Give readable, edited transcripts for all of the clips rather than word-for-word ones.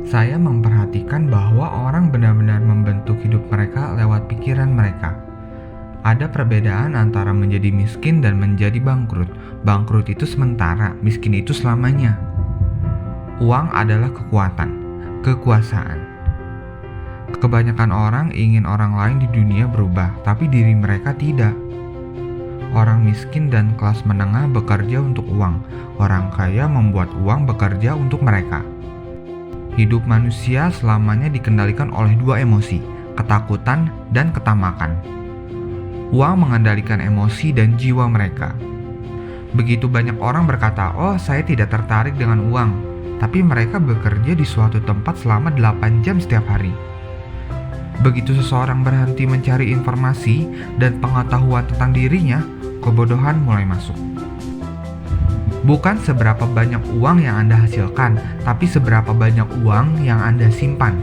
Saya memperhatikan bahwa orang benar-benar membentuk hidup mereka lewat pikiran mereka. Ada perbedaan antara menjadi miskin dan menjadi bangkrut. Bangkrut itu sementara, miskin itu selamanya. Uang adalah kekuatan, kekuasaan. Kebanyakan orang ingin orang lain di dunia berubah, tapi diri mereka tidak. Orang miskin dan kelas menengah bekerja untuk uang. Orang kaya membuat uang bekerja untuk mereka. Hidup manusia selamanya dikendalikan oleh dua emosi, ketakutan dan ketamakan. Uang mengendalikan emosi dan jiwa mereka. Begitu banyak orang berkata, "Oh, saya tidak tertarik dengan uang." Tapi mereka bekerja di suatu tempat selama 8 jam setiap hari. Begitu seseorang berhenti mencari informasi dan pengetahuan tentang dirinya, kebodohan mulai masuk. Bukan seberapa banyak uang yang Anda hasilkan, tapi seberapa banyak uang yang Anda simpan.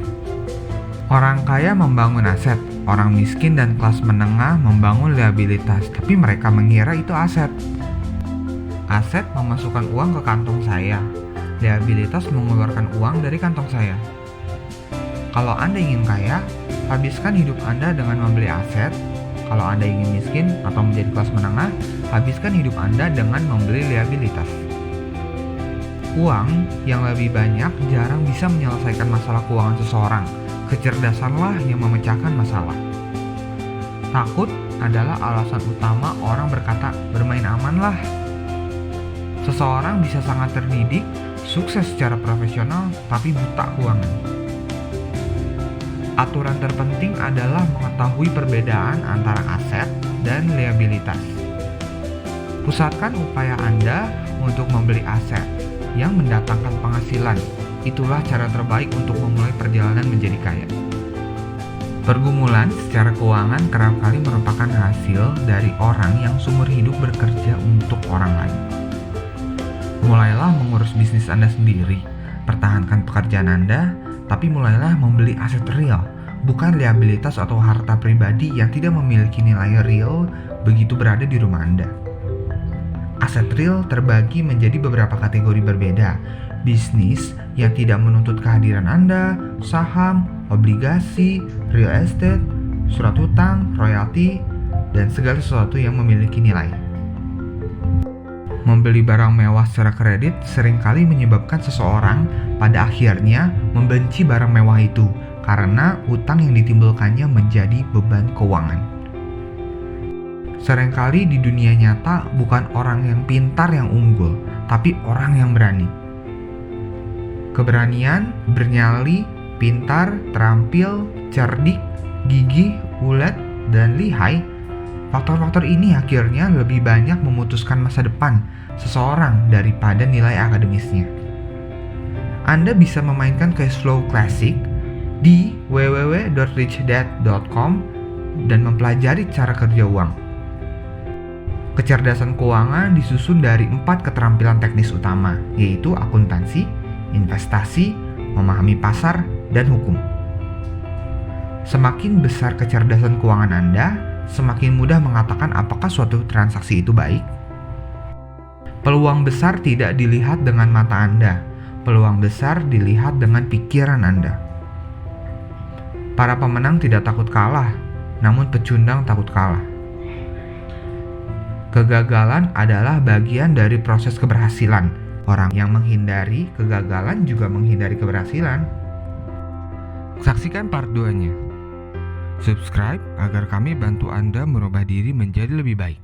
Orang kaya membangun aset, orang miskin dan kelas menengah membangun liabilitas, tapi mereka mengira itu aset. Aset memasukkan uang ke kantong saya, liabilitas mengeluarkan uang dari kantong saya. Kalau Anda ingin kaya, habiskan hidup Anda dengan membeli aset. Kalau Anda ingin miskin atau menjadi kelas menengah, habiskan hidup Anda dengan membeli liabilitas. Uang yang lebih banyak jarang bisa menyelesaikan masalah keuangan seseorang. Kecerdasanlah yang memecahkan masalah. Takut adalah alasan utama orang berkata, "Bermain amanlah." Seseorang bisa sangat terdidik, sukses secara profesional, tapi buta keuangan. Aturan terpenting adalah mengetahui perbedaan antara aset dan liabilitas. Pusatkan upaya Anda untuk membeli aset yang mendatangkan penghasilan. Itulah cara terbaik untuk memulai perjalanan menjadi kaya. Pergumulan secara keuangan kerap kali merupakan hasil dari orang yang seumur hidup bekerja untuk orang lain. Mulailah mengurus bisnis Anda sendiri. Pertahankan pekerjaan Anda, tapi mulailah membeli aset real, bukan liabilitas atau harta pribadi yang tidak memiliki nilai real begitu berada di rumah Anda. Aset real terbagi menjadi beberapa kategori berbeda. Bisnis yang tidak menuntut kehadiran Anda, saham, obligasi, real estate, surat hutang, royalti, dan segala sesuatu yang memiliki nilai. Membeli barang mewah secara kredit seringkali menyebabkan seseorang pada akhirnya membenci barang mewah itu karena utang yang ditimbulkannya menjadi beban keuangan. Seringkali di dunia nyata bukan orang yang pintar yang unggul, tapi orang yang berani. Keberanian, bernyali, pintar, terampil, cerdik, gigih, ulet, dan lihai. Faktor-faktor ini akhirnya lebih banyak memutuskan masa depan seseorang daripada nilai akademisnya. Anda bisa memainkan cash flow classic di www.richdad.com dan mempelajari cara kerja uang. Kecerdasan keuangan disusun dari 4 keterampilan teknis utama, yaitu akuntansi, investasi, memahami pasar, dan hukum. Semakin besar kecerdasan keuangan Anda, semakin mudah mengatakan apakah suatu transaksi itu baik. Peluang besar tidak dilihat dengan mata Anda. Peluang besar dilihat dengan pikiran Anda. Para pemenang tidak takut kalah, namun pecundang takut kalah. Kegagalan adalah bagian dari proses keberhasilan. Orang yang menghindari kegagalan juga menghindari keberhasilan. Saksikan part 2-nya. Subscribe agar kami bantu Anda merubah diri menjadi lebih baik.